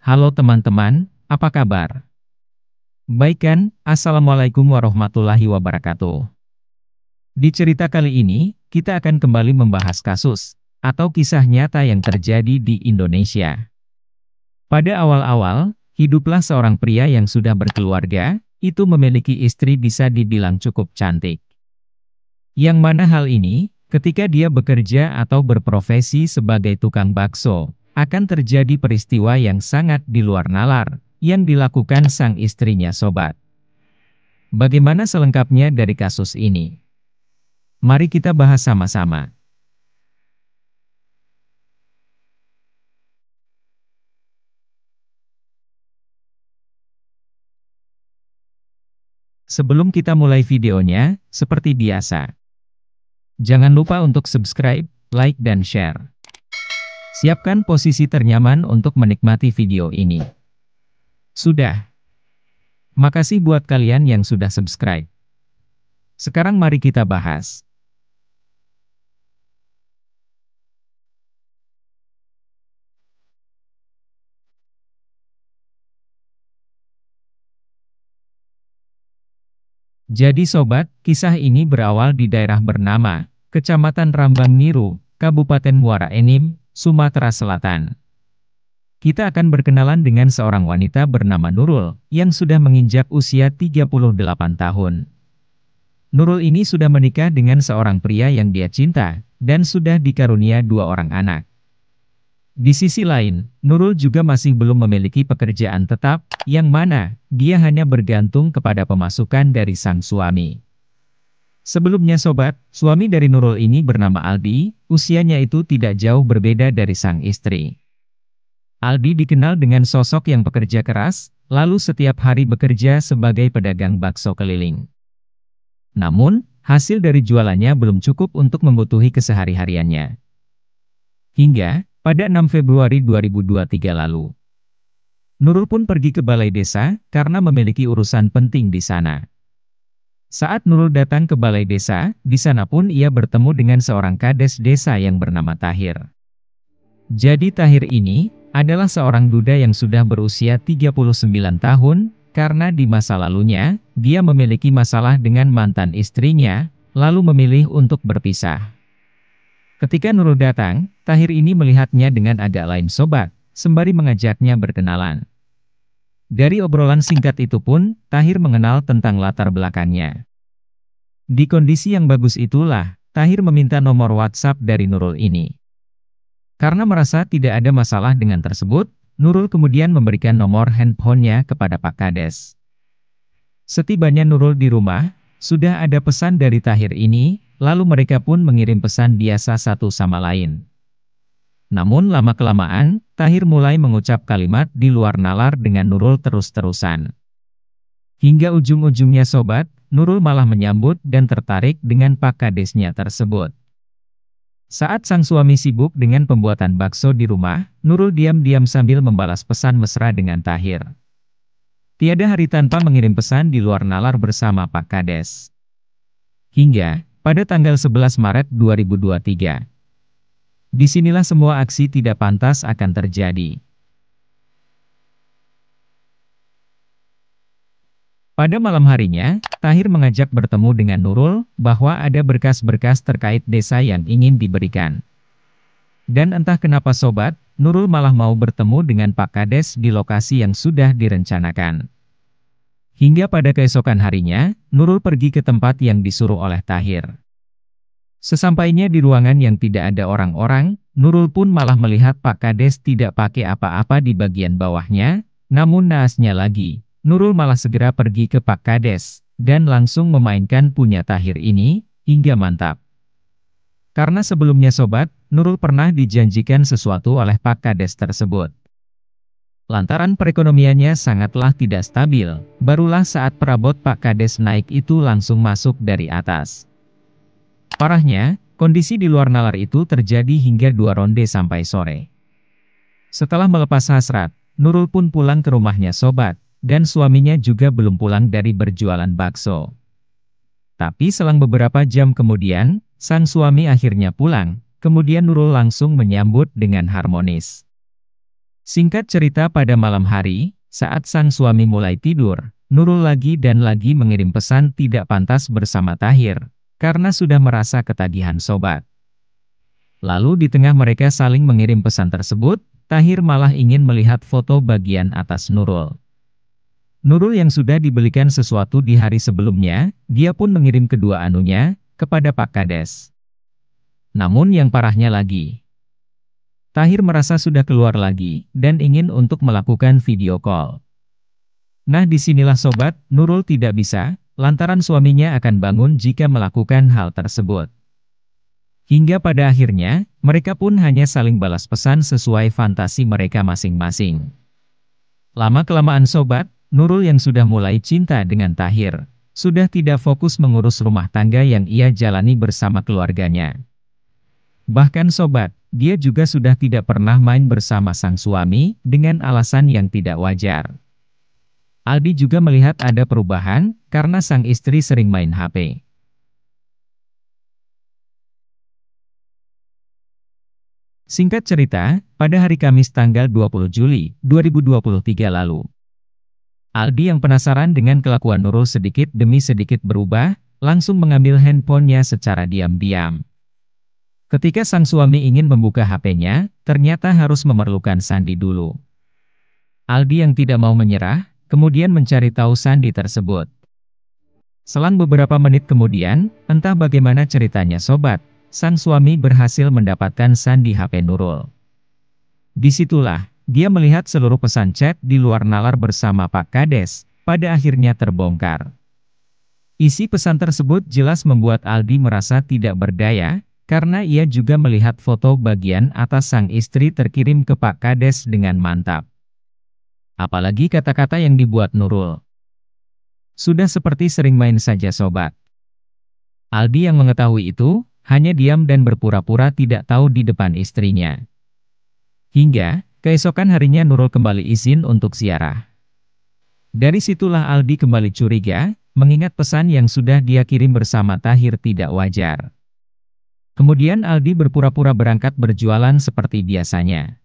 Halo teman-teman, apa kabar? Baik kan? Assalamualaikum warahmatullahi wabarakatuh. Di cerita kali ini, kita akan kembali membahas kasus atau kisah nyata yang terjadi di Indonesia. Pada awal-awal, hiduplah seorang pria yang sudah berkeluarga, itu memiliki istri bisa dibilang cukup cantik. Yang mana hal ini, ketika dia bekerja atau berprofesi sebagai tukang bakso, akan terjadi peristiwa yang sangat di luar nalar, yang dilakukan sang istrinya sobat. Bagaimana selengkapnya dari kasus ini? Mari kita bahas sama-sama. Sebelum kita mulai videonya, seperti biasa, jangan lupa untuk subscribe, like dan share. Siapkan posisi ternyaman untuk menikmati video ini. Sudah. Makasih buat kalian yang sudah subscribe. Sekarang mari kita bahas. Jadi sobat, kisah ini berawal di daerah bernama Kecamatan Rambang Niru, Kabupaten Muara Enim, Sumatera Selatan. Kita akan berkenalan dengan seorang wanita bernama Nurul, yang sudah menginjak usia 38 tahun. Nurul ini sudah menikah dengan seorang pria yang dia cinta, dan sudah dikarunia 2 orang anak. Di sisi lain, Nurul juga masih belum memiliki pekerjaan tetap, yang mana dia hanya bergantung kepada pemasukan dari sang suami. Sebelumnya sobat, suami dari Nurul ini bernama Aldi, usianya itu tidak jauh berbeda dari sang istri. Aldi dikenal dengan sosok yang pekerja keras, lalu setiap hari bekerja sebagai pedagang bakso keliling. Namun, hasil dari jualannya belum cukup untuk membutuhi kesehari-hariannya. Hingga pada 6 Februari 2023 lalu, Nurul pun pergi ke balai desa karena memiliki urusan penting di sana. Saat Nurul datang ke balai desa, di sana pun ia bertemu dengan seorang kades desa yang bernama Tahir. Jadi Tahir ini adalah seorang duda yang sudah berusia 39 tahun, karena di masa lalunya, dia memiliki masalah dengan mantan istrinya, lalu memilih untuk berpisah. Ketika Nurul datang, Tahir ini melihatnya dengan agak lain sobat, sembari mengajaknya berkenalan. Dari obrolan singkat itu pun, Tahir mengenal tentang latar belakangnya. Di kondisi yang bagus itulah, Tahir meminta nomor WhatsApp dari Nurul ini. Karena merasa tidak ada masalah dengan tersebut, Nurul kemudian memberikan nomor handphonenya kepada Pak Kades. Setibanya Nurul di rumah, sudah ada pesan dari Tahir ini, lalu mereka pun mengirim pesan biasa satu sama lain. Namun lama-kelamaan, Tahir mulai mengucap kalimat di luar nalar dengan Nurul terus-terusan. Hingga ujung-ujungnya sobat, Nurul malah menyambut dan tertarik dengan Pak Kadesnya tersebut. Saat sang suami sibuk dengan pembuatan bakso di rumah, Nurul diam-diam sambil membalas pesan mesra dengan Tahir. Tiada hari tanpa mengirim pesan di luar nalar bersama Pak Kades. Hingga pada tanggal 11 Maret 2023. Disinilah semua aksi tidak pantas akan terjadi. Pada malam harinya, Tahir mengajak bertemu dengan Nurul, bahwa ada berkas-berkas terkait desa yang ingin diberikan. Dan entah kenapa sobat, Nurul malah mau bertemu dengan Pak Kades di lokasi yang sudah direncanakan. Hingga pada keesokan harinya, Nurul pergi ke tempat yang disuruh oleh Tahir. Sesampainya di ruangan yang tidak ada orang-orang, Nurul pun malah melihat Pak Kades tidak pakai apa-apa di bagian bawahnya, namun naasnya lagi, Nurul malah segera pergi ke Pak Kades, dan langsung memainkan punya Tahir ini, hingga mantap. Karena sebelumnya sobat, Nurul pernah dijanjikan sesuatu oleh Pak Kades tersebut. Lantaran perekonomiannya sangatlah tidak stabil, barulah saat perabot Pak Kades naik itu langsung masuk dari atas. Parahnya, kondisi di luar nalar itu terjadi hingga 2 ronde sampai sore. Setelah melepas hasrat, Nurul pun pulang ke rumahnya sobat, dan suaminya juga belum pulang dari berjualan bakso. Tapi selang beberapa jam kemudian, sang suami akhirnya pulang, kemudian Nurul langsung menyambut dengan harmonis. Singkat cerita, pada malam hari, saat sang suami mulai tidur, Nurul lagi dan lagi mengirim pesan tidak pantas bersama Tahir, karena sudah merasa ketagihan sobat. Lalu di tengah mereka saling mengirim pesan tersebut, Tahir malah ingin melihat foto bagian atas Nurul. Nurul yang sudah dibelikan sesuatu di hari sebelumnya, dia pun mengirim kedua anunya kepada Pak Kades. Namun yang parahnya lagi, Tahir merasa sudah keluar lagi, dan ingin untuk melakukan video call. Nah, disinilah sobat, Nurul tidak bisa, lantaran suaminya akan bangun jika melakukan hal tersebut. Hingga pada akhirnya, mereka pun hanya saling balas pesan sesuai fantasi mereka masing-masing. Lama-kelamaan sobat, Nurul yang sudah mulai cinta dengan Tahir, sudah tidak fokus mengurus rumah tangga yang ia jalani bersama keluarganya. Bahkan sobat, dia juga sudah tidak pernah main bersama sang suami, dengan alasan yang tidak wajar. Aldi juga melihat ada perubahan, karena sang istri sering main HP. Singkat cerita, pada hari Kamis tanggal 20 Juli 2023 lalu, Aldi yang penasaran dengan kelakuan Nurul sedikit demi sedikit berubah, langsung mengambil handphonenya secara diam-diam. Ketika sang suami ingin membuka HP-nya, ternyata harus memerlukan sandi dulu. Aldi yang tidak mau menyerah, kemudian mencari tahu sandi tersebut. Selang beberapa menit kemudian, entah bagaimana ceritanya sobat, sang suami berhasil mendapatkan sandi HP Nurul. Disitulah, dia melihat seluruh pesan chat di luar nalar bersama Pak Kades, pada akhirnya terbongkar. Isi pesan tersebut jelas membuat Aldi merasa tidak berdaya, karena ia juga melihat foto bagian atas sang istri terkirim ke Pak Kades dengan mantap. Apalagi kata-kata yang dibuat Nurul. Sudah seperti sering main saja sobat. Aldi yang mengetahui itu, hanya diam dan berpura-pura tidak tahu di depan istrinya. Hingga, keesokan harinya Nurul kembali izin untuk ziarah. Dari situlah Aldi kembali curiga, mengingat pesan yang sudah dia kirim bersama Tahir tidak wajar. Kemudian Aldi berpura-pura berangkat berjualan seperti biasanya.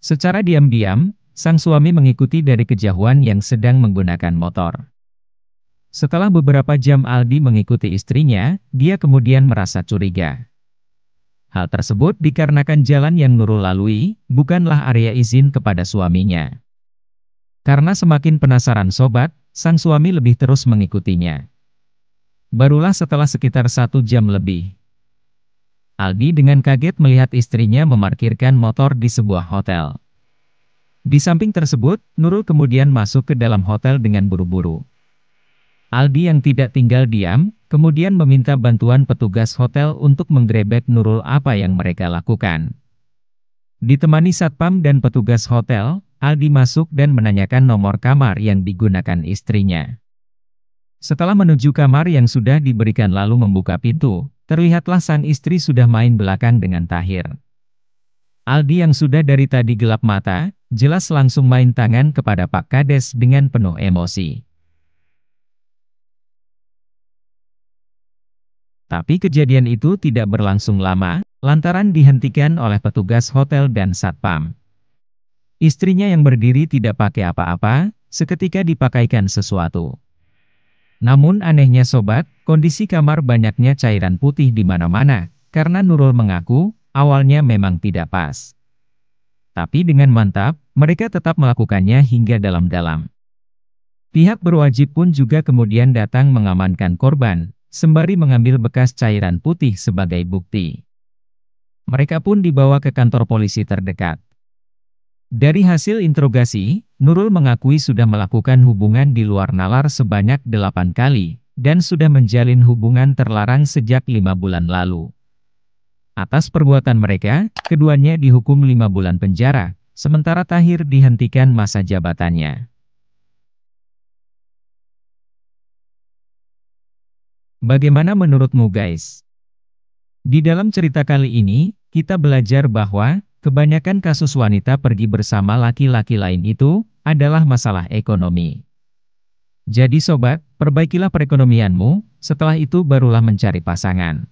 Secara diam-diam, sang suami mengikuti dari kejauhan yang sedang menggunakan motor. Setelah beberapa jam Aldi mengikuti istrinya, dia kemudian merasa curiga. Hal tersebut dikarenakan jalan yang Nurul lalui, bukanlah area izin kepada suaminya. Karena semakin penasaran sobat, sang suami lebih terus mengikutinya. Barulah setelah sekitar 1 jam lebih, Aldi dengan kaget melihat istrinya memarkirkan motor di sebuah hotel. Di samping tersebut, Nurul kemudian masuk ke dalam hotel dengan buru-buru. Aldi yang tidak tinggal diam, kemudian meminta bantuan petugas hotel untuk menggerebek Nurul apa yang mereka lakukan. Ditemani satpam dan petugas hotel, Aldi masuk dan menanyakan nomor kamar yang digunakan istrinya. Setelah menuju kamar yang sudah diberikan lalu membuka pintu, terlihatlah sang istri sudah main belakang dengan Tahir. Aldi yang sudah dari tadi gelap mata, jelas langsung main tangan kepada Pak Kades dengan penuh emosi. Tapi kejadian itu tidak berlangsung lama, lantaran dihentikan oleh petugas hotel dan satpam. Istrinya yang berdiri tidak pakai apa-apa, seketika dipakaikan sesuatu. Namun anehnya sobat, kondisi kamar banyaknya cairan putih di mana-mana, karena Nurul mengaku, awalnya memang tidak pas. Tapi dengan mantap, mereka tetap melakukannya hingga dalam-dalam. Pihak berwajib pun juga kemudian datang mengamankan korban, sembari mengambil bekas cairan putih sebagai bukti. Mereka pun dibawa ke kantor polisi terdekat. Dari hasil interogasi, Nurul mengakui sudah melakukan hubungan di luar nalar sebanyak 8 kali, dan sudah menjalin hubungan terlarang sejak 5 bulan lalu. Atas perbuatan mereka, keduanya dihukum 5 bulan penjara, sementara Tahir dihentikan masa jabatannya. Bagaimana menurutmu guys? Di dalam cerita kali ini, kita belajar bahwa kebanyakan kasus wanita pergi bersama laki-laki lain itu adalah masalah ekonomi. Jadi sobat, perbaikilah perekonomianmu, setelah itu barulah mencari pasangan.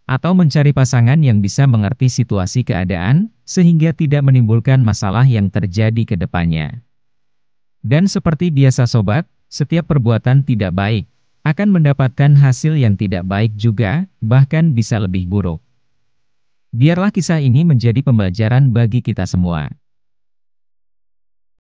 atau mencari pasangan yang bisa mengerti situasi keadaan, sehingga tidak menimbulkan masalah yang terjadi ke depannya. Dan seperti biasa sobat, setiap perbuatan tidak baik akan mendapatkan hasil yang tidak baik juga, bahkan bisa lebih buruk. Biarlah kisah ini menjadi pembelajaran bagi kita semua.